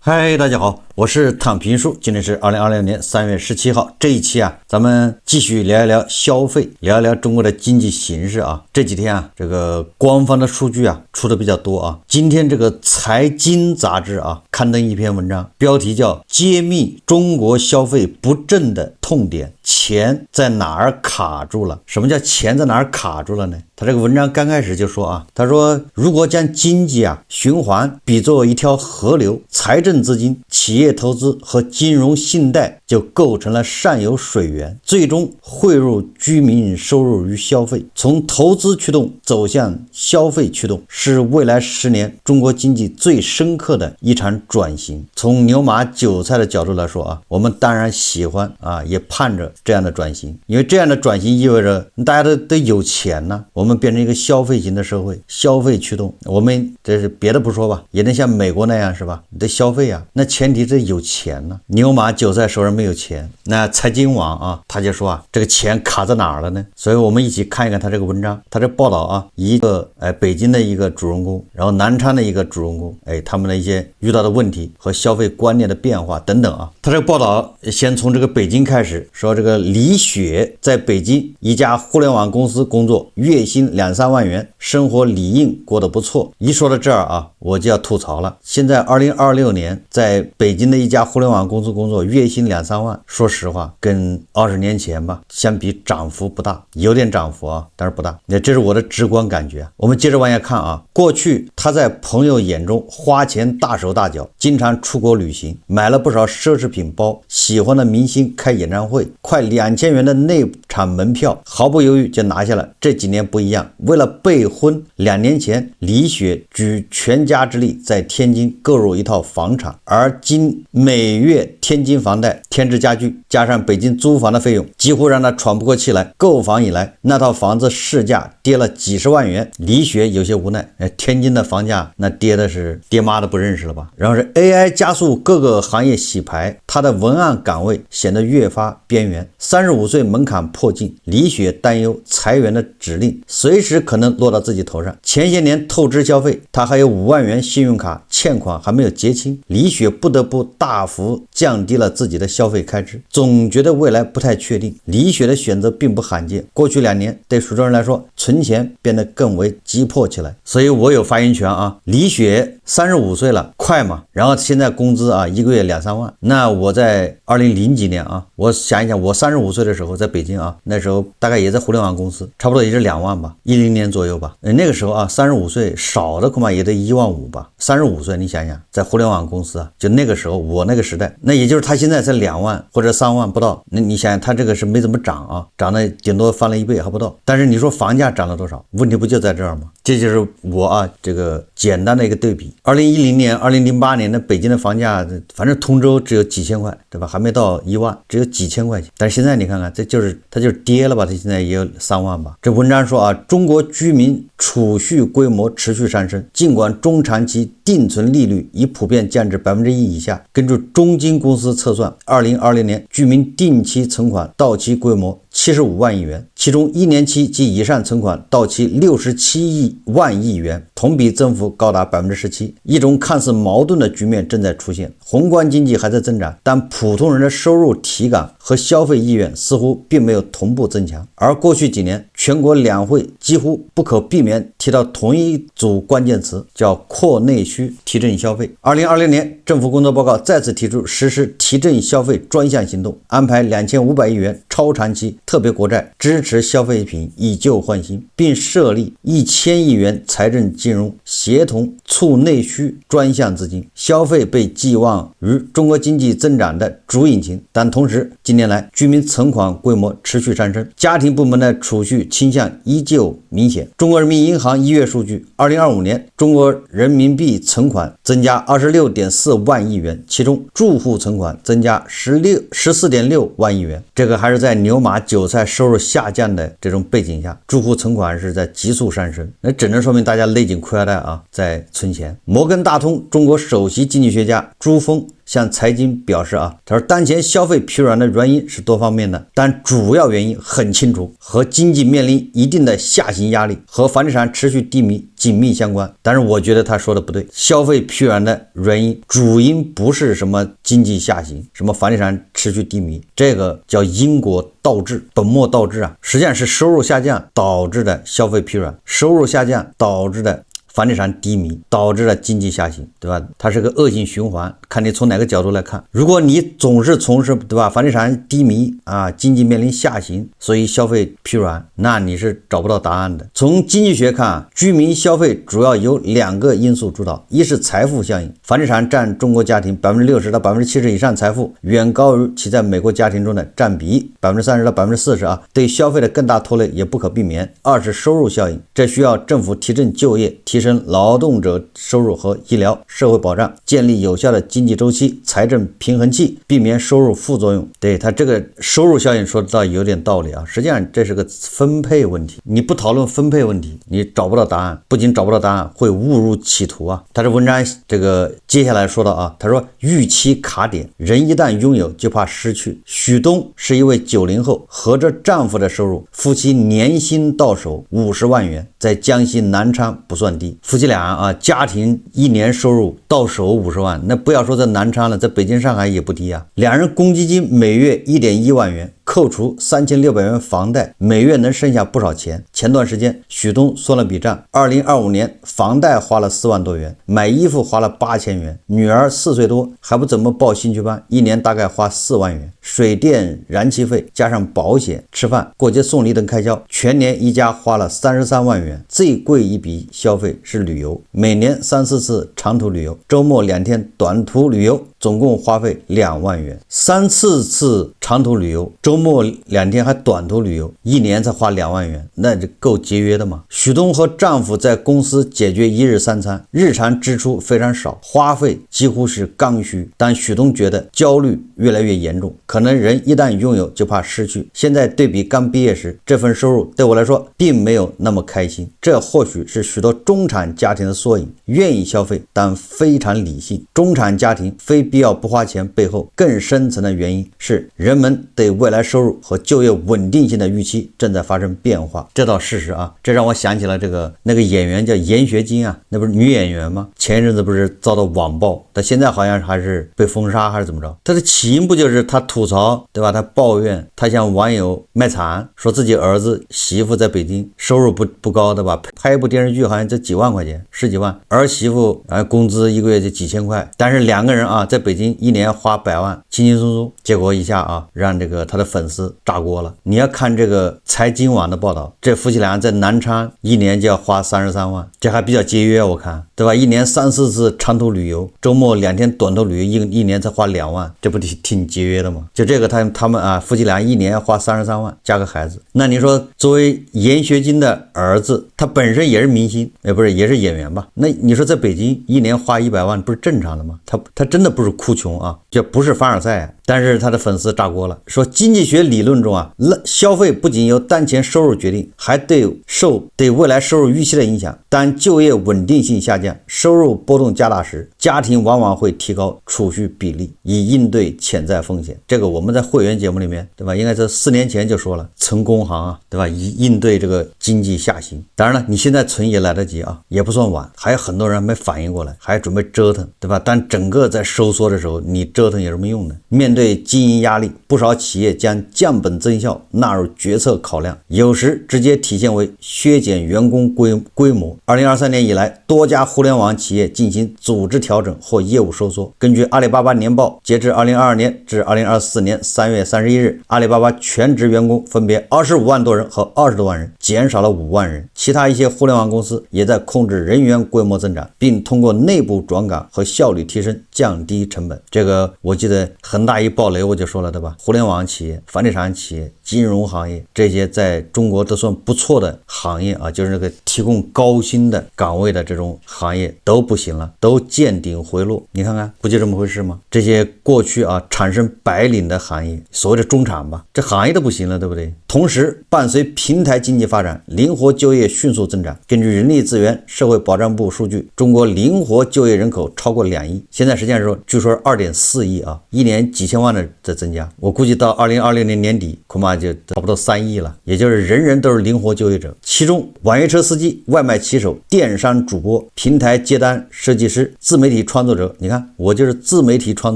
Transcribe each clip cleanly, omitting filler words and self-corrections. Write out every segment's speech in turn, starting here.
嗨，大家好，我是躺平叔，今天是2020年3月17号。这一期咱们继续聊一聊消费，聊一聊中国的经济形势啊。这几天这个官方的数据出的比较多啊。今天这个财经杂志刊登一篇文章，标题叫揭秘中国消费不振的痛点，钱在哪儿卡住了？什么叫钱在哪儿卡住了呢？他这个文章刚开始就说他说如果将经济循环比作一条河流，财政资金、企业投资和金融信贷就构成了上游水源，最终汇入居民收入与消费，从投资驱动走向消费驱动，是未来10年中国经济最深刻的一场转型。从牛马韭菜的角度来说我们当然喜欢也盼着这样的转型，因为这样的转型意味着大家都有钱呢，我们变成一个消费型的社会，消费驱动，我们这是别的不说吧，也能像美国那样是吧？你的消费那前提是有钱呢。牛马韭菜手上没有钱，那财经网他就说这个钱卡在哪儿了呢？所以我们一起看一看他这个文章，他这报道一个北京的一个主人公，然后南昌的一个主人公，他们的一些遇到的问题和消费观念的变化等等他这个报道先从这个北京开始，说这个李雪在北京一家互联网公司工作，月薪2-3万元，生活理应过得不错。一说到这儿我就要吐槽了。现在2026年在北京的一家互联网公司工作，月薪2-3万，说实话跟20年前相比涨幅不大，有点涨幅但是不大，这是我的直观感觉。我们接着往下看过去他在朋友眼中花钱大手大脚，经常出国旅行，买了不少奢侈品包，喜欢的明星开演唱会，快2000元的内场门票毫不犹豫就拿下了。这几年不一样，为了备婚，2年前李雪举全家之力在天津购入一套房产，而今每月天津房贷、添置家具加上北京租房的费用，几乎让他喘不过气来。购房以来，那套房子市价跌了几十万元，李雪有些无奈。天津的房价那跌的是爹妈都不认识了吧？然后是 AI 加速各个行业洗牌，他的文案岗位显得越发边缘。35岁门槛迫近，李雪担忧裁员的指令随时可能落到自己头上。前些年透支消费，他还有5万元信用卡欠款还没有结清，李雪不得不大幅降低了自己的消费开支，总觉得未来不太确定。李雪的选择并不罕见，过去2年对许多人来说，存钱变得更为急迫起来，所以我有发言权李雪35岁了，快嘛？然后现在工资一个月2-3万，那我在2000几年我想一想，我35岁的时候在北京那时候大概也在互联网公司，差不多也是2万吧，10年左右吧。那个时候35岁少的恐怕也得1万5吧。35岁你想想，在互联网公司就那个时候我那个时代，那也就是他现在才2万或者3万不到，那你想想他这个是没怎么涨涨得顶多翻了1倍还不到。但是你说房价涨了多少？问题不就在这儿吗？这就是我这个简单的一个对比。2010年、2008年的北京的房价，反正通州只有几千块，对吧？还没到1万，只有几千块钱。但是现在你看看，它就是跌了吧？它现在也有3万吧。这文章说中国居民储蓄规模持续上升，尽管中长期定存利率已普遍降至1%以下。根据中金公司测算，2020年居民定期存款到期规模75万亿元，其中1年期及以上存款到期67万亿元，同比增幅高达17%。一种看似矛盾的局面正在出现，宏观经济还在增长，但普通人的收入体感和消费意愿似乎并没有同步增强。而过去几年，全国两会几乎不可避免提到同一组关键词，叫扩内需、提振消费。2020年政府工作报告再次提出实施提振消费专项行动，安排2500亿元超长期特别国债支持消费品以旧换新，并设立1000亿元财政金融协同促内需专项资金。消费被寄望于中国经济增长的主引擎，但同时近年来居民存款规模持续上升，家庭部门的储蓄倾向依旧明显。中国人民银行1月数据，2025年中国人民币存款增加26.4万亿元，其中住户存款增加14.6万亿元。这个还是在牛马韭菜收入下降的这种背景下，住户存款是在急速上升，那只能说明大家勒紧裤腰带在存钱。摩根大通中国首席经济学家朱峰向财经表示啊，他说当前消费疲软的原因是多方面的，但主要原因很清楚，和经济面临一定的下行压力和房地产持续低迷紧密相关。但是我觉得他说的不对，消费疲软的原因主因不是什么经济下行，什么房地产持续低迷，这个叫因果倒置，本末倒置啊，实际上是收入下降导致的消费疲软，收入下降导致的房地产低迷，导致了经济下行，对吧？它是个恶性循环，看你从哪个角度来看。如果你总是从事，对吧，房地产低迷啊，经济面临下行，所以消费疲软，那你是找不到答案的。从经济学看，居民消费主要由2个因素主导，一是财富效应，房地产占中国家庭60%到70%以上财富，远高于其在美国家庭中的占比30%到40%啊，对消费的更大拖累也不可避免。二是收入效应，这需要政府提振就业，提升劳动者收入和医疗社会保障，建立有效的经济周期财政平衡器，避免收入副作用。对，他这个收入效应说到有点道理啊，实际上这是个分配问题，你不讨论分配问题，你找不到答案，不仅找不到答案，会误入歧途啊。他这文章这个接下来说到啊，他说预期卡点，人一旦拥有就怕失去。许东是一位90后，合着丈夫的收入，夫妻年薪到手50万元，在江西南昌不算低。夫妻俩啊，家庭一年收入到手50万，那不要说在南昌了，在北京上海也不低啊。两人公积金每月1.1万元，扣除3600元房贷，每月能剩下不少钱。前段时间许东算了笔账，2025年房贷花了4万多元，买衣服花了8000元，女儿4岁多还不怎么报兴趣班，一年大概花4万元，水电燃气费加上保险、吃饭、过节送礼等开销，全年一家花了33万元。最贵一笔消费是旅游，每年3-4次长途旅游，周末2天短途旅游，总共花费2万元。3-4次长途旅游，周末2天还短途旅游，一年才花2万元，那就够节约的吗？许东和丈夫在公司解决1日3餐，日常支出非常少，花费几乎是刚需。但许东觉得焦虑越来越严重，可能人一旦拥有就怕失去。现在对比刚毕业时，这份收入对我来说并没有那么开心，这或许是许多中产家庭的缩影，愿意消费但非常理性。中产家庭非必要不花钱背后更深层的原因是人们对未来收入和就业稳定性的预期正在发生变化，这倒事实啊。这让我想起了那个演员叫严学金啊，那不是女演员吗？前一阵子不是遭到网暴，但现在好像还是被封杀还是怎么着？他的起因不就是他吐槽，对吧？他抱怨，他向网友卖惨，说自己儿子媳妇在北京收入不高的吧，拍一部电视剧好像就几万块钱，10几万，儿媳妇工资一个月就几千块，但是2个人啊在北京一年花100万，轻轻松松，结果一下啊让这个他的粉丝炸锅了。你要看这个财经网的报道，这夫妻俩在南昌一年就要花33万，这还比较节约我看，对吧？一年3-4次长途旅游，周末2天短途旅游，一年才花2万，这不挺节约的吗？就这个他们啊夫妻俩一年花33万加个孩子，那你说作为严学金的儿子，他本身也是明星，不是也是演员吧？那你说在北京一年花100万不是正常的吗？他真的不是哭穷啊，这不是凡尔赛啊。但是他的粉丝炸锅了，说经济学理论中啊，消费不仅由当前收入决定，还受未来收入预期的影响。当就业稳定性下降，收入波动加大时，家庭往往会提高储蓄比例，以应对潜在风险。这个我们在会员节目里面，对吧？应该是4年前就说了，存工行啊，对吧？以应对这个经济下行。当然了，你现在存也来得及啊，也不算晚，还有很多人没反应过来，还准备折腾，对吧？但整个在收缩的时候，你折腾有什么用呢？面对经营压力，不少企业将降本增效纳入决策考量，有时直接体现为削减员工规模。2023年以来，多家互联网企业进行组织调整或业务收缩。根据阿里巴巴年报，截至2022年至2024年3月31日，阿里巴巴全职员工分别25万多人和20多万人，减少了5万人。其他一些互联网公司也在控制人员规模增长，并通过内部转岗和效率提升降低成本。这个我记得很大一一暴雷我就说了，对吧？互联网企业、房地产企业、金融行业这些在中国都算不错的行业啊，就是那个提供高薪的岗位的这种行业都不行了，都见顶回落。你看看，不就这么回事吗？这些过去啊产生白领的行业，所谓的中产吧，这行业都不行了，对不对？同时，伴随平台经济发展，灵活就业迅速增长。根据人力资源社会保障部数据，中国灵活就业人口超过2亿，现在实际上说，据说2.4亿啊，一年几千万的增加。我估计到2020年年底，恐怕就差不多3亿了，也就是人人都是灵活就业者。其中，网约车司机、外卖骑手、电商主播、平台接单设计师、自媒体创作者，你看我就是自媒体创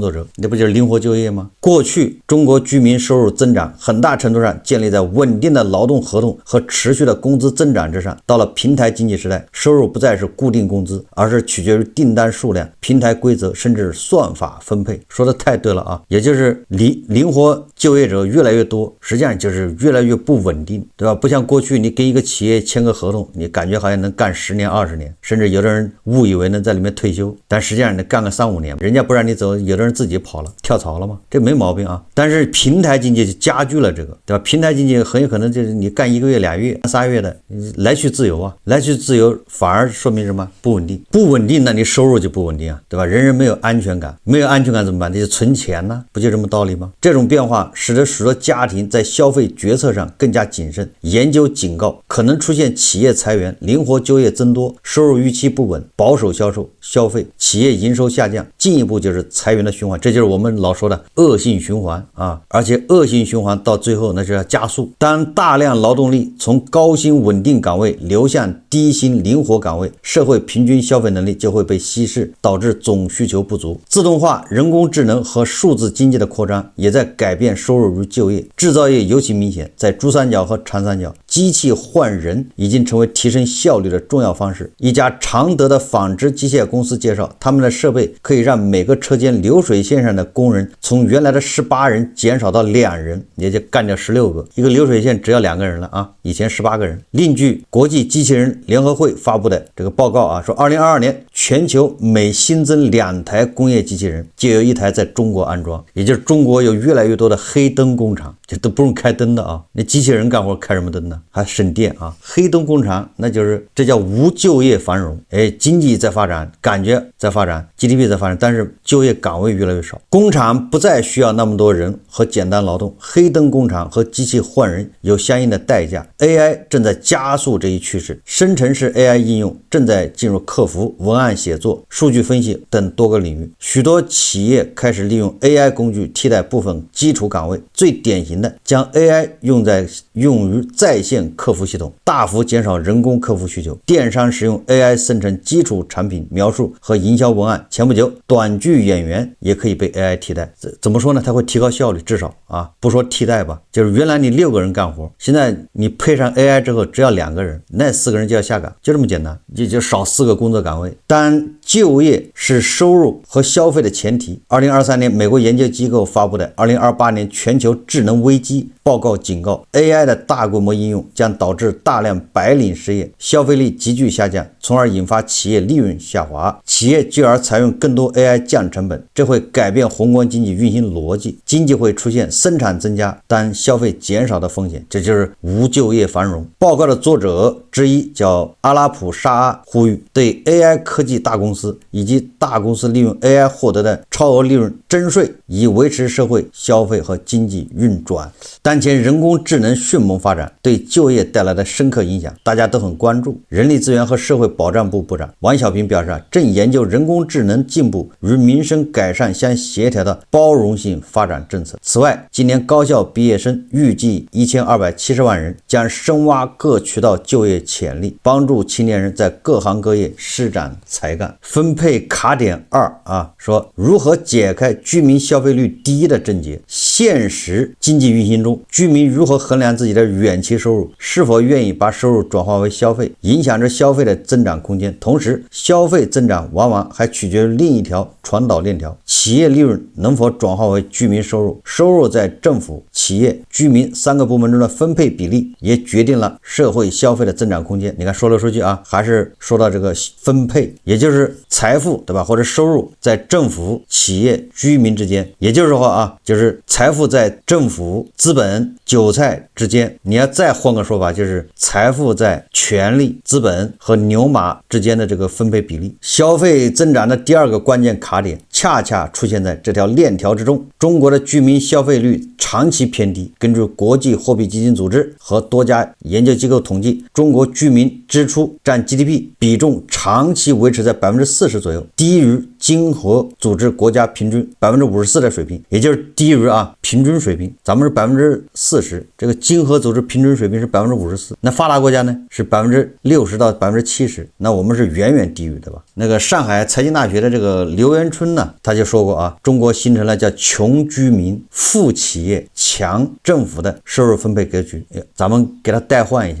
作者，那不就是灵活就业吗？过去中国居民收入增长很大程度上建立在稳定的劳动合同和持续的工资增长之上。到了平台经济时代，收入不再是固定工资，而是取决于订单数量、平台规则甚至算法分配。说的太对了啊，也就是灵活就业者越来越多，实际上就是越来越不稳定，对吧？不像过去你跟一个企业签个合同，你感觉好像能干10年20年，甚至有的人误以为能在里面退休，但实际上你干个3-5年，人家不让你走，有的人自己跑了，跳槽了嘛，这没毛病啊。但是平台经济就加剧了这个，对吧？平台经济很有可能就是你干1个月、2月、3月的，来去自由啊，来去自由反而说明什么？不稳定，不稳定，那你收入就不稳定啊，对吧？人人没有安全感，没有安全感怎么办？那就存钱呢，不就这么道理吗？这种变化使得许多家庭在消费决策上更加谨慎，研究警告可能出现企业裁员、灵活就业增多、收入预期不稳、保守消费、企业营收下降，进一步就是裁员的循环。这就是我们老说的恶性循环啊！而且恶性循环到最后那就要加速。当大量劳动力从高薪稳定岗位流向低薪灵活岗位，社会平均消费能力就会被稀释，导致总需求不足。自动化、人工智能和数字经济的扩张也在改变收入与就业。制造业尤其明显，在珠三角和长三角，机器换人已经成为提升效率的重要方式。一家常德的纺织机械公司介绍，他们的设备可以让每个车间流水线上的工人从原来的18人减少到2人，也就干掉16个，一个流水线只要2个人了啊，以前18个人。另据国际机器人联合会发布的这个报告啊，说2022年全球每新增2台工业机器人，就有1台在中国安装，也就是中国有越来越多的黑灯工厂，这都不用开灯的啊，那机器人干活开什么灯呢？还省电啊！黑灯工厂那就是这叫无就业繁荣，经济在发展，感觉在发展， GDP 在发展，但是就业岗位越来越少，工厂不再需要那么多人和简单劳动，黑灯工厂和机器换人有相应的代价。 AI 正在加速这一趋势，生成式 AI 应用正在进入客服、文案写作、数据分析等多个领域，许多企业开始利用 AI 工具替代部分基础岗位，最典型的将 AI 用于在线客服系统，大幅减少人工客服需求。电商使用 AI 生成基础产品描述和营销文案，前不久短剧演员也可以被 AI 替代。怎么说呢？它会提高效率，至少啊，不说替代吧，就是原来你6个人干活，现在你配上 AI 之后只要2个人，那4个人就要下岗，就这么简单，就少4个工作岗位。当就业是收入和消费的前提，2023年美国研究机构发布的2028年全球智能危机报告警告， AI 的大规模应用将导致大量白领失业，消费力急剧下降，从而引发企业利润下滑，企业继而采用更多 AI 降成本，这会改变宏观经济运行逻辑，经济会出现生产增加但消费减少的风险，这就是无就业繁荣。报告的作者之一叫阿拉普沙阿呼吁对 AI 科技大公司以及大公司利用 AI 获得的超额利润征税，以维持社会消费和经济运转。当前人工智能迅猛发展对就业带来的深刻影响，大家都很关注。人力资源和社会保障部部长王小平表示，正研究人工智能进步与民生改善相协调的包容性发展政策。此外，今年高校毕业生预计1270万人，将深挖各渠道就业潜力，帮助青年人在各行各业施展才干。分配卡点2说如何解开居民消费率低的症结。现实经济运行中，居民如何衡量自己的远期收入，是否愿意把收入转化为消费，影响着消费的增长空间。同时，消费增长往往还取决于另一条传导链条，企业利润能否转化为居民收入，收入在政府、企业、居民3个部门中的分配比例，也决定了社会消费的增长空间。你看说来说去啊，还是说到这个分配，也就是财富，对吧？或者收入在政府、企业、居民之间，也就是说啊，就是财富在政府、资本、韭菜之间。你要再换个说法，就是财富在权力、资本和牛马之间的这个分配比例。消费增长的第二个关键卡点，恰恰出现在这条链条之中。中国的居民消费率长期偏低。根据国际货币基金组织和多家研究机构统计，中国居民支出占 GDP 比重长期维持在 40% 左右，低于经合组织国家平均 54% 的水平，也就是低于平均水平。咱们是 40%， 这个经合组织平均水平是 54%， 那发达国家呢是 60%到 70%， 那我们是远远低于，对吧？那个上海财经大学的这个刘元春呢，他就说过中国形成了叫穷居民、富企业、强政府的收入分配格局。咱们给他替换一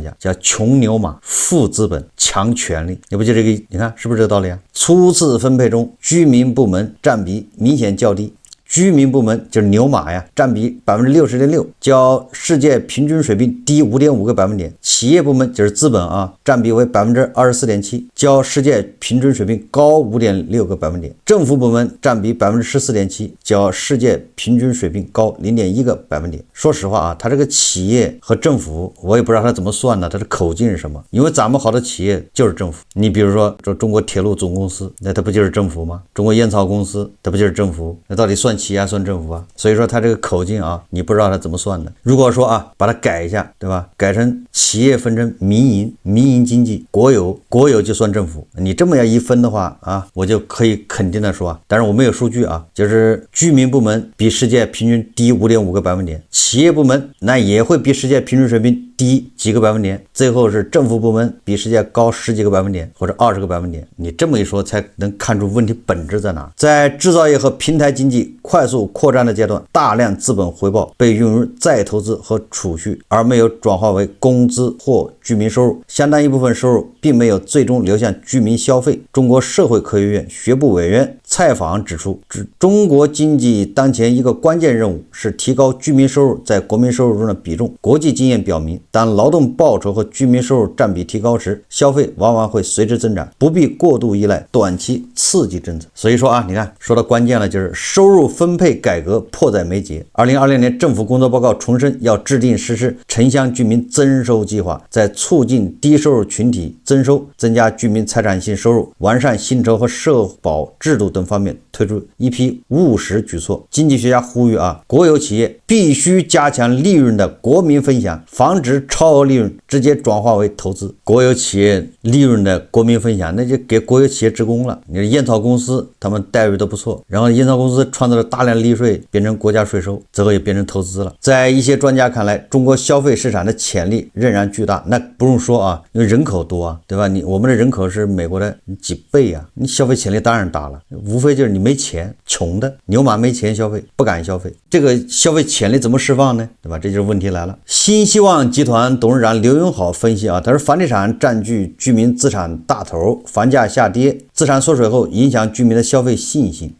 下，叫穷牛马、富资本、强权力。你不就这个？你看是不是这个道理啊？初次分配中，居民部门占比明显较低。居民部门就是牛马呀，占比 60.6%， 较世界平均水平低 5.5个百分点。企业部门就是资本占比为 24.7%， 较世界平均水平高 5.6个百分点。政府部门占比 14.7%， 较世界平均水平高 0.1个百分点。说实话它这个企业和政府，我也不知道它怎么算的，它的口径是什么？因为咱们好多企业就是政府，你比如说中国铁路总公司，那它不就是政府吗？中国烟草公司，它不就是政府？那到底算企业算政府啊？所以说它这个口径你不知道它怎么算的。如果说把它改一下，对吧？改成企业分成民营经济、国有就算政府。你这么样一分的话我就可以肯定的说当然我没有数据就是居民部门比世界平均低 5.5个百分点，企业部门那也会比世界平均水平低几个百分点，最后是政府部门比世界高10几个百分点或者20个百分点。你这么一说才能看出问题本质在哪。在制造业和平台经济快速扩张的阶段，大量资本回报被用于再投资和储蓄，而没有转化为工资或居民收入，相当一部分收入并没有最终流向居民消费。中国社会科学院学部委员蔡昉指出，中国经济当前一个关键任务是提高居民收入在国民收入中的比重。国际经验表明，当劳动报酬和居民收入占比提高时，消费往往会随之增长，不必过度依赖短期刺激政策。所以说你看说到关键了，就是收入分配改革迫在眉睫。2020年政府工作报告重申要制定实施城乡居民增收计划，在促进低收入群体增收、增加居民财产性收入、完善薪酬和社保制度等方面推出一批务实举措。经济学家呼吁国有企业必须加强利润的国民分享，防止超额利润直接转化为投资。国有企业利润的国民分享，那就给国有企业职工了。你的烟草公司他们待遇都不错，然后烟草公司创造了大量利税，变成国家税收，最后也变成投资了。在一些专家看来，中国消费市场的潜力仍然巨大。那不用说因为人口多对吧？我们的人口是美国的几倍你消费潜力当然大了，无非就是你没钱，穷的牛马没钱消费，不敢消费。这个消费潜力怎么释放呢？对吧？这就是问题来了。新希望集团董事长刘永好分析他说房地产占据居民资产大头，房价下跌，资产缩水后影响居民的消费信心。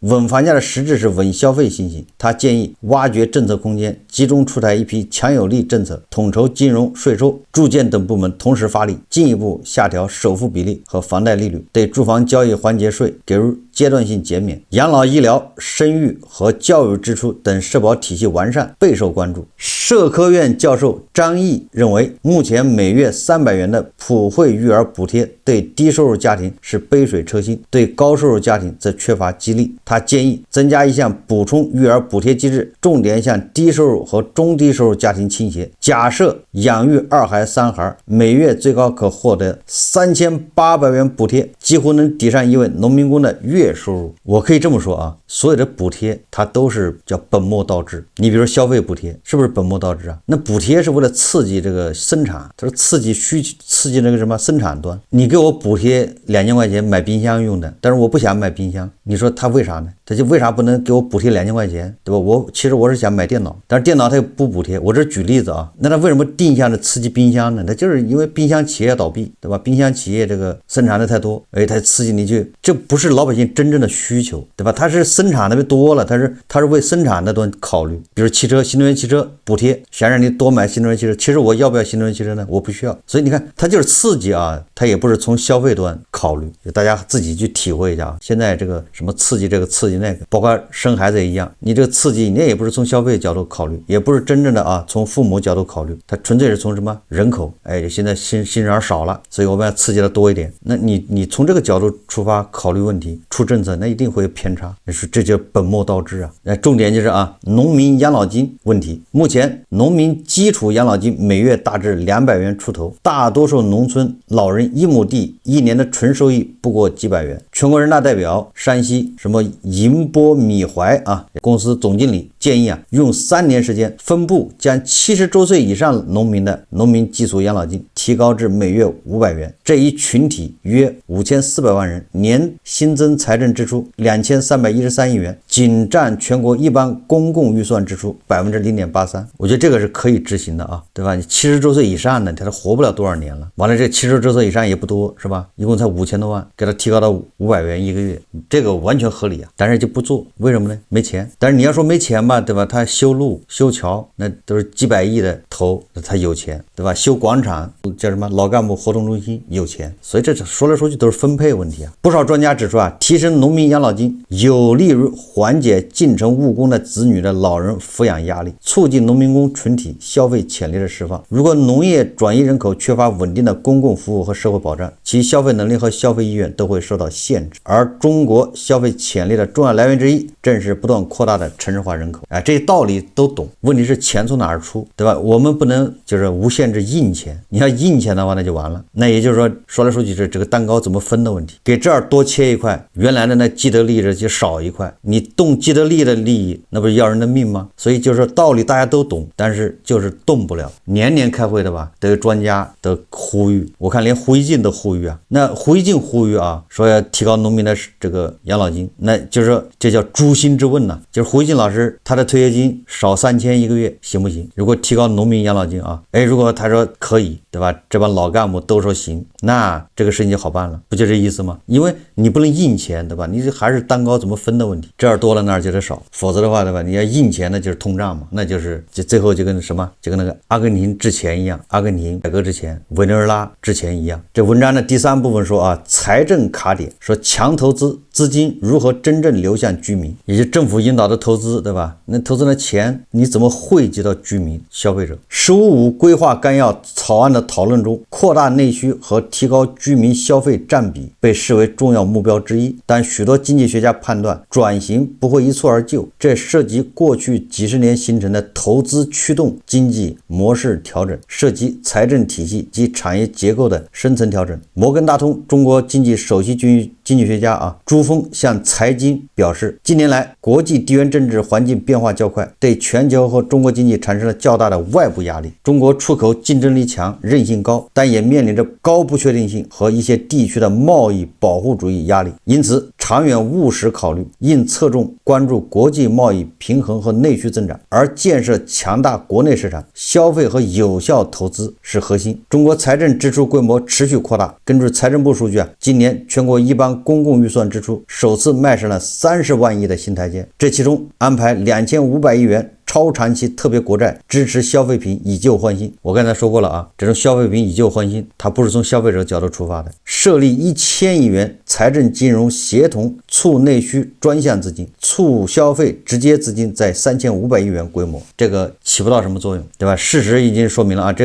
稳房价的实质是稳消费信心。他建议挖掘政策空间，集中出台一批强有力政策，统筹金融、税收、住建等部门同时发力，进一步下调首付比例和房贷利率，对住房交易环节税给予阶段性减免。养老医疗、生育和教育支出等社保体系完善备受关注。社科院教授张毅认为，目前每月300元的普惠育儿补贴对低收入家庭是杯水车薪，对高收入家庭则缺乏激励。他建议增加一项补充育儿补贴机制，重点向低收入和中低收入家庭倾斜。假设养育2孩3孩，每月最高可获得3800元补贴，几乎能抵上一位农民工的月收入。我可以这么说所有的补贴它都是叫本末倒置。你比如说消费补贴是不是本末倒置那补贴是为了刺激这个生产，它是刺激那个什么生产端。你给我补贴2000块钱买冰箱用的，但是我不想买冰箱，你说他为啥呢？他就为啥不能给我补贴2000块钱，对吧？其实我是想买电脑，但是电脑他又不补贴。我这是举例子那他为什么定向的刺激冰箱呢？那就是因为冰箱企业倒闭，对吧？冰箱企业这个生产的太多，他刺激你去，这不是老百姓真正的需求，对吧？他是生产的多了，他是它是为生产那端考虑，比如新能源汽车补贴，想让你多买新能源汽车，其实我要不要新能源汽车呢？我不需要。所以你看，它就是刺激啊，它也不是从消费端考虑，大家自己去体会一下。现在这个什么刺激这个刺激那个，包括生孩子也一样，你这个刺激你也不是从消费角度考虑，也不是真正的啊从父母角度考虑，它纯粹是从什么人口，现在新生儿少了，所以我们要刺激的多一点。那你从这个角度出发考虑问题，出政策那一定会有偏差，这就本末倒置啊。重点就是啊，农民养老金问题。目前农民基础养老金每月大致200元出头，大多数农村老人1亩地1年的纯收益不过几百元。全国人大代表山西什么银波米怀啊公司总经理建议啊，用3年时间分步将70周岁以上农民的农民基础养老金提高至每月500元。这一群体约5400万人，年新增财政支出2313亿元，仅占全国一般公共预算支出0.83%。我觉得这个是可以执行的啊，对吧？你70周岁以上的，他都活不了多少年了。完了，这70周岁以上也不多，是吧？一共才5000多万，给他提高到500元一个月，这个完全合理啊。但是就不做，为什么呢？没钱。但是你要说没钱吧，对吧？他修路、修桥，那都是几百亿的投，他有钱，对吧？修广场叫什么老干部活动中心有钱，所以这说来说去都是分配问题啊。不少专家指出啊，提升农民养老金有利于缓解进城务工的子女的老人抚养压力，促进农民工群体消费潜力的释放。如果农业转移人口缺乏稳定的公共服务和社会保障，其消费能力和消费意愿都会受到限制。而中国消费潜力的重要来源之一，正是不断扩大的城市化人口。这些道理都懂，问题是钱从哪儿出，对吧？我们不能就是无限制印钱，你要印钱的话那就完了。那也就是说来说去是这个蛋糕怎么分的问题，给这儿多切一块，原来的那既得利益就少一块，你动既得利益的利益，那不是要人的命吗？所以就是说道理大家都懂，但是就是动不了。年年开会的吧，都有专家的呼吁，我看连胡锡进都呼吁啊。那胡锡进呼吁啊，说要提高农民的这个养老金，那就是说这叫诛心之问呐。就是胡锡进老师他的退休金少3000一个月行不行？如果提高农民养老金啊，如果他说可以，对吧？这帮老干部都说行，那这个事情就好办了，不就这意思吗？因为你不能印钱，对吧？你还是蛋糕怎么分的问题，这儿多了那儿就得少，否则的话，对吧？你要印钱那就是通胀嘛，那就是最后就跟什么，就跟那个阿根廷之前一样，阿根廷改革之前，委内瑞拉之前一样。这文章的第3部分说啊，财政卡点，说强投资，资金如何真正流向居民，也就是政府引导的投资，对吧？那投资的钱你怎么汇集到居民消费者？15规划纲要草案的讨论中，扩大内需和提高居民消费占比被视为重要目标之一，但许多经济学家判断，转型不会一蹴而就，这涉及过去几十年形成的投资驱动经济模式调整，涉及财政体系及产业结构的深层调整。摩根大通中国经济首席经济学家朱峰向财经表示，近年来国际地缘政治环境变化较快，对全球和中国经济产生了较大的外部压力。中国出口竞争力强，韧性高，但也面临着高不确定性和一些地区的贸易保护主义压力。因此，长远务实考虑，应侧重关注国际贸易平衡和内需增长，而建设强大国内市场，消费和有效投资是核心。中国财政支出规模持续扩大，根据财政部数据今年全国一般公共预算支出首次迈上了30万亿的新台阶，这其中安排2500亿元超长期特别国债支持消费品以旧换新。我刚才说过了这种消费品以旧换新，它不是从消费者角度出发的。设立1000亿元财政金融协同促内需专项资金，促消费直接资金在3500亿元规模，这个起不到什么作用，对吧？事实已经说明了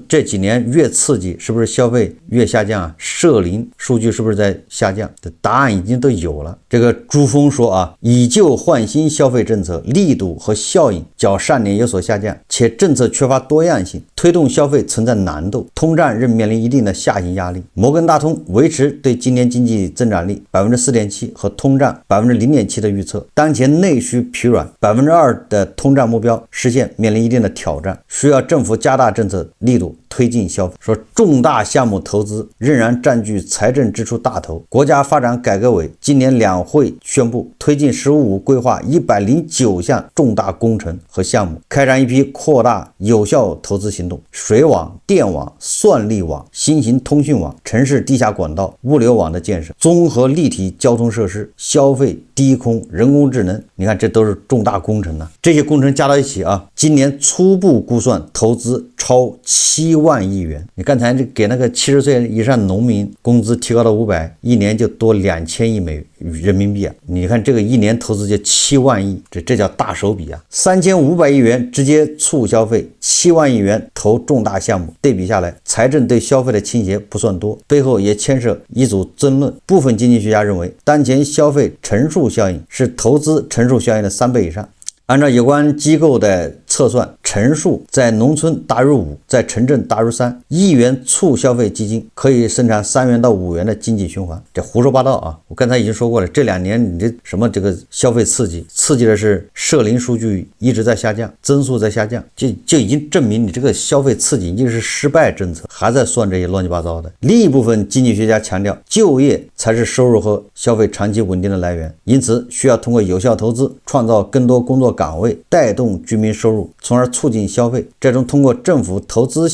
这几年越刺激，是不是消费越下降社零数据是不是在下降？这答案已经都有了。这个朱峰说以旧换新消费政策力度和效应较上年有所下降，且政策缺乏多样性，推动消费存在难度，通胀仍面临一定的下行压力。摩根大通维持对今年经济增长率 4.7% 和通胀 0.7% 的预测，当前内需疲软， 2% 的通胀目标实现面临一定的挑战，需要政府加大政策力度，推进消费。说重大项目投资仍然占据财政支出大头。国家发展改革委今年两会宣布，推进“十五五”规划109项重大工程和项目，开展一批扩大有效投资行动。水网、电网、算力网、新型通讯网、城市地下管道、物流网的建设，综合立体交通设施、消费、低空、人工智能，你看这都是重大工程呢。这些工程加到一起啊，今年初步估算投资超7万亿元。你刚才给那个70岁以上农民工资提高到500，一年就多2000亿人民币啊！你看这个一年投资就7万亿，这叫大手笔啊！3500亿元直接促消费，7万亿元投重大项目，对比下来，财政对消费的倾斜不算多，背后也牵涉一组争论。部分经济学家认为，当前消费乘数效应是投资乘数效应的3倍以上。按照有关机构的测算，乘数在农村大于5，在城镇大于3，1元促消费基金可以生产3元到5元的经济循环。这胡说八道啊！我刚才已经说过了，这2年你这什么这个消费刺激的是社零数据一直在下降，增速在下降，就已经证明你这个消费刺激已经是失败政策，还在算这些乱七八糟的。另一部分经济学家强调，就业才是收入和消费长期稳定的来源，因此需要通过有效投资创造更多工作岗位，带动居民收入，从而促进消费。这种通过政府投资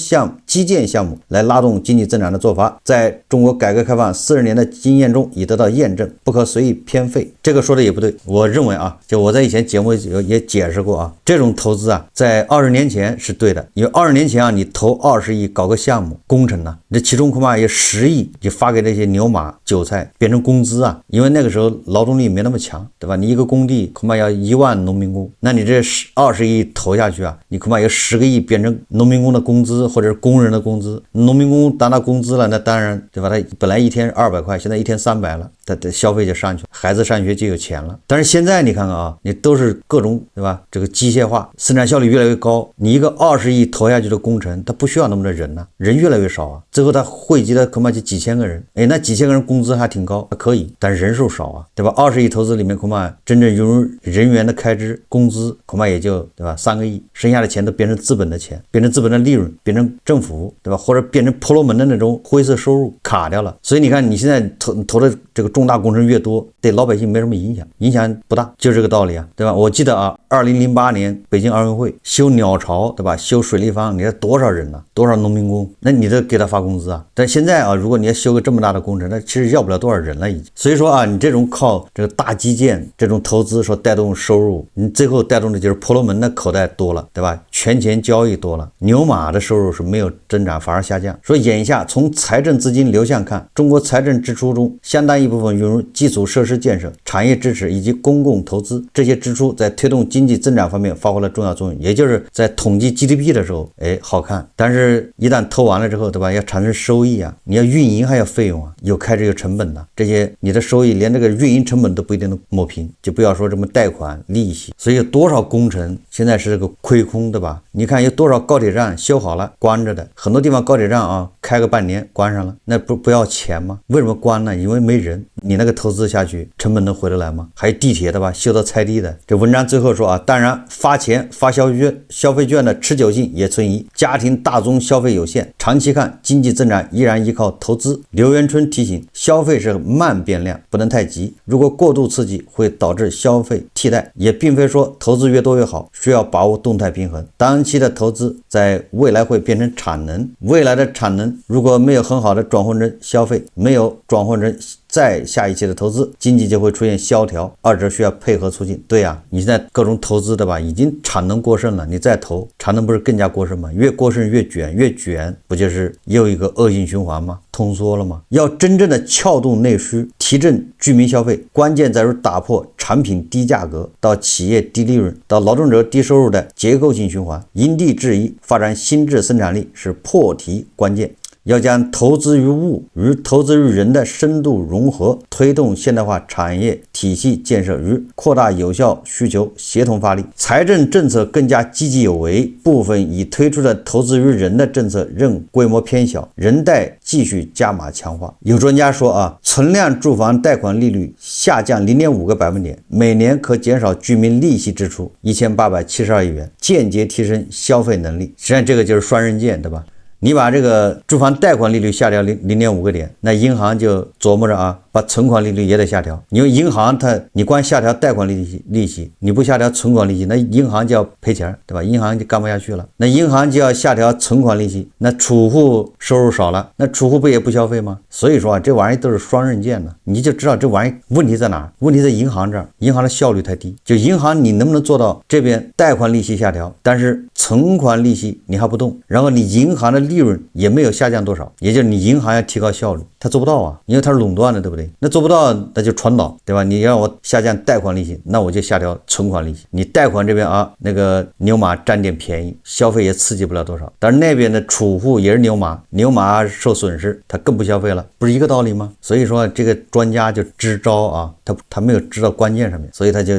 基建项目来拉动经济增长的做法，在中国改革开放40年的经验中已得到验证，不可随意偏废。这个说的也不对，我认为啊，就我在以前节目也解释过啊，这种投资啊，在20年前是对的，因为20年前啊，你投20亿搞个项目工程呢，这其中恐怕也10亿就发给这些牛马韭菜变成工资啊，因为那个时候劳动力没那么强，对吧？你一个工地恐怕要1万农民工，那你这20亿投下去啊，你恐怕有10个亿变成农民工的工资或者是工人的工资。农民工拿到工资了，那当然对吧？他本来一天200块，现在一天300了，他的消费就上去了，孩子上学就有钱了。但是现在你看看啊，你都是各种对吧？这个机械化，生产效率越来越高，你一个20亿投下去的工程，它不需要那么多人呢，人越来越少啊，最后它汇集了恐怕就几千个人，那几千个人工资还挺高，还可以，但是人数少啊，对吧？20亿投资里面恐怕真正融入人员的开支、工资恐怕也就对吧3个亿，剩下的钱都变成资本的钱，变成资本的利润，变成政府对吧，或者变成婆罗门的那种灰色收入卡掉了。所以你看你现在投的这个重大工程越多，对老百姓没什么影响，影响不大，就这个道理啊，对吧？我记得啊，2008年北京奥运会修鸟巢对吧，修水立方，你看多少人呢？多少农民工？那你都给他发工资啊？但现在啊，如果你要修个这么大的工程，那其实要不了多少人了已经。所以说啊，你这种靠这个大基建这种投资说带动收入，你最后带动的就是婆罗门的口袋多了，对吧？权钱交易多了，牛马的收入是没有增长，反而下降。所以眼下从财政资金流向看，中国财政支出中相当一部分用于基础设施建设、产业支持以及公共投资，这些支出在推动经济增长方面发挥了重要作用，也就是在统计 GDP 的时候好看，但是一旦投完了之后对吧，要产生收益啊，你要运营还要费用啊，有开支有成本的，这些你的收益连这个运营成本都不一定能抹平，就不要说什么贷款利息。所以有多少工程现在是这个亏空对吧？你看有多少高铁站修好了关着的，很多地方高铁站啊开个半年关上了，那不要钱吗？为什么关呢？因为没人，你那个投资下去成本能回得来吗？还有地铁的吧，修到菜地的。这文章最后说啊，当然发钱发消费券的持久性也存疑，家庭大宗消费有限，长期看经济增长依然依靠投资。刘元春提醒，消费是慢变量，不能太急，如果过度刺激会导致消费替代，也并非说投资越多越好，需要把握动态平衡。当期的投资在未来会变成产能，未来的产能如果没有很好的转换成消费，没有转换成再下一期的投资，经济就会出现萧条，二者需要配合促进。对啊，你现在各种投资对吧，已经产能过剩了，你再投产能不是更加过剩吗？越过剩越卷，越卷不就是又一个恶性循环吗？通缩了吗？要真正的撬动内需，提振居民消费，关键在于打破产品低价格到企业低利润到劳动者低收入的结构性循环，因地制宜发展新质生产力是破题关键。要将投资于物与投资于人的深度融合，推动现代化产业体系建设与扩大有效需求协同发力。财政政策更加积极有为，部分已推出的投资于人的政策仍规模偏小，仍待继续加码强化。有专家说啊，存量住房贷款利率下降 0.5 个百分点，每年可减少居民利息支出1872亿元，间接提升消费能力。实际上这个就是双刃剑，对吧？你把这个住房贷款利率下调0.5个点，那银行就琢磨着啊，把存款利率也得下调。因为银行你光下调贷款利息，你不下调存款利息，那银行就要赔钱，对吧？银行就干不下去了。那银行就要下调存款利息，那储户收入少了，那储户不也不消费吗？所以说啊，这玩意都是双刃剑呢。你就知道这玩意问题在哪儿？问题在银行这儿，银行的效率太低。就银行你能不能做到这边贷款利息下调，但是存款利息你还不动，然后你银行的利润也没有下降多少，也就是你银行要提高效率，他做不到啊，因为他是垄断的，对不对？那做不到那就传导，对吧？你让我下降贷款利息，那我就下调存款利息。你贷款这边啊，那个牛马占点便宜，消费也刺激不了多少，但是那边的储户也是牛马受损失，他更不消费了，不是一个道理吗？所以说这个专家就支招啊，他没有支到关键上面，所以他就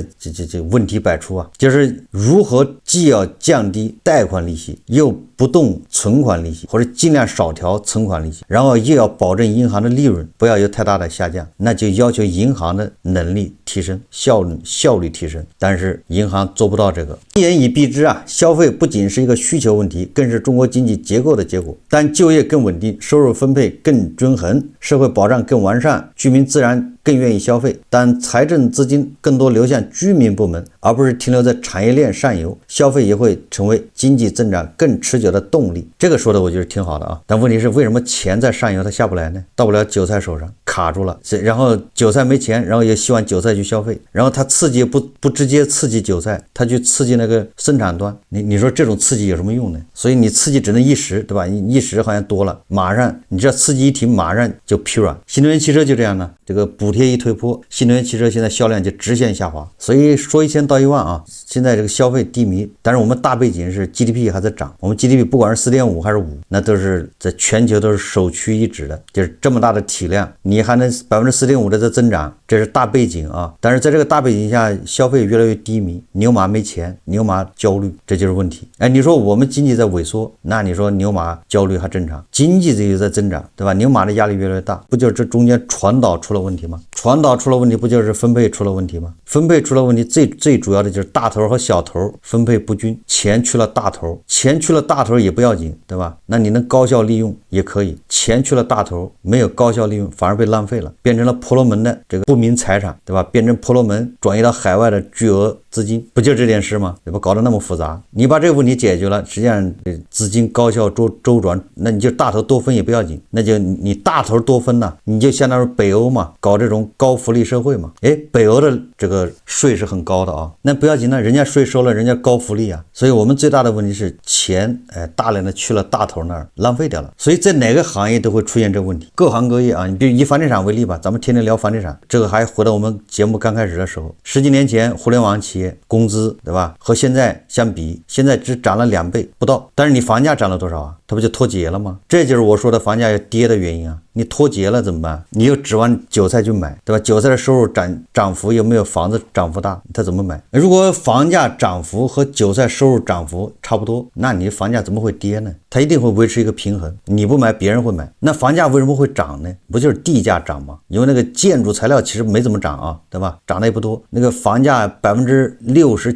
问题百出啊，就是如何既要降低贷款利息，又不动存款利息，或者尽量少调存款利息，然后又要保证银行的利润不要有太大的下降，那就要求银行的能力提升，效率提升，但是银行做不到这个。一言以蔽之啊，消费不仅是一个需求问题，更是中国经济结构的结果。但就业更稳定，收入分配更均衡，社会保障更完善，居民自然更愿意消费，但财政资金更多流向居民部门，而不是停留在产业链上游，消费也会成为经济增长更持久的动力。这个说的我觉得挺好的啊，但问题是为什么钱在上游它下不来呢？到不了韭菜手上，卡住了，然后韭菜没钱，然后也希望韭菜去消费，然后他刺激不直接刺激韭菜，他去刺激那个生产端，你说这种刺激有什么用呢？所以你刺激只能一时，对吧？你一时好像多了，马上你这刺激一停，马上就疲软。新能源汽车就这样呢，这个补贴一推坡，新能源汽车现在销量就直线下滑。所以说1000到1万啊，现在这个消费低迷，但是我们大背景是 GDP 还在涨，我们 GDP 不管是 4.5 还是5，那都是在全球都是首屈一指的，就是这么大的体量，你还能 4.5% 的增长，这是大背景啊。但是在这个大背景下，消费越来越低迷，牛马没钱，牛马焦虑，这就是问题。哎，你说我们经济在萎缩，那你说牛马焦虑还正常，经济这个在增长，对吧？牛马的压力越来越大，不就是这中间传导出了问题吗？传导出了问题，不就是分配出了问题吗？分配出了问题，最主要的就是大头和小头分配不均，钱去了大头，钱去了大头也不要紧，对吧？那你能高效利用也可以，钱去了大头没有高效利用，反而被浪费了，变成了婆罗门的这个不明财产，对吧？变成婆罗门转移到海外的巨额资金，不就这件事吗？对吧？搞得那么复杂，你把这个问题解决了，实际上资金高效周转，那你就大头多分也不要紧，那就你大头多分呢，你就相当于北欧嘛，搞这种高福利社会嘛。哎，北欧的这个税是很高的啊，那不要紧，那人家税收了，人家高福利啊。所以我们最大的问题是钱大量的去了大头那儿，浪费掉了。所以在哪个行业都会出现这个问题，各行各业啊，你比如以房地产为例吧，咱们天天聊房地产，这个还回到我们节目刚开始的时候，10几年前互联网企业工资，对吧？和现在相比，现在只涨了2倍不到，但是你房价涨了多少啊？它不就脱节了吗？这就是我说的房价要跌的原因啊。你脱节了怎么办？你又指望韭菜去买，对吧？韭菜的收入涨幅又没有房子涨幅大，他怎么买？如果房价涨幅和韭菜收入涨幅差不多，那你房价怎么会跌呢？它一定会维持一个平衡，你不买别人会买。那房价为什么会涨呢？不就是地价涨吗？因为那个建筑材料其实没怎么涨啊，对吧？涨得也不多，那个房价60%、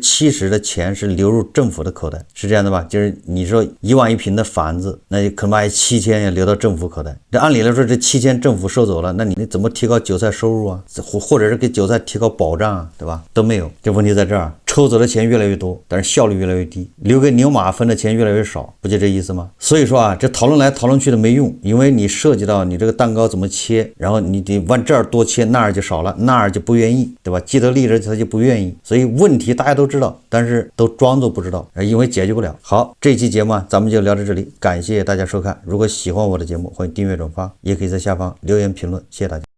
70%的钱是流入政府的口袋，是这样的吧？就是你说1万1平的房子，那可能把7000也流到政府口袋。这按理来说这7000政府收走了，那你怎么提高韭菜收入啊？或者是给韭菜提高保障啊，对吧？都没有。这问题在这儿，抽走的钱越来越多，但是效率越来越低，留给牛马分的钱越来越少，不就这意思吗？所以说啊，这讨论来讨论去的没用，因为你涉及到你这个蛋糕怎么切，然后你得往这儿多切，那儿就少了，那儿就不愿意，对吧？既得利益者他就不愿意，所以问题大家都知道，但是都装作不知道，因为解决不了。好，这期节目啊，咱们就聊到这里，感谢大家收看。如果喜欢我的节目，欢迎订阅转发，也可以在下方留言评论，谢谢大家。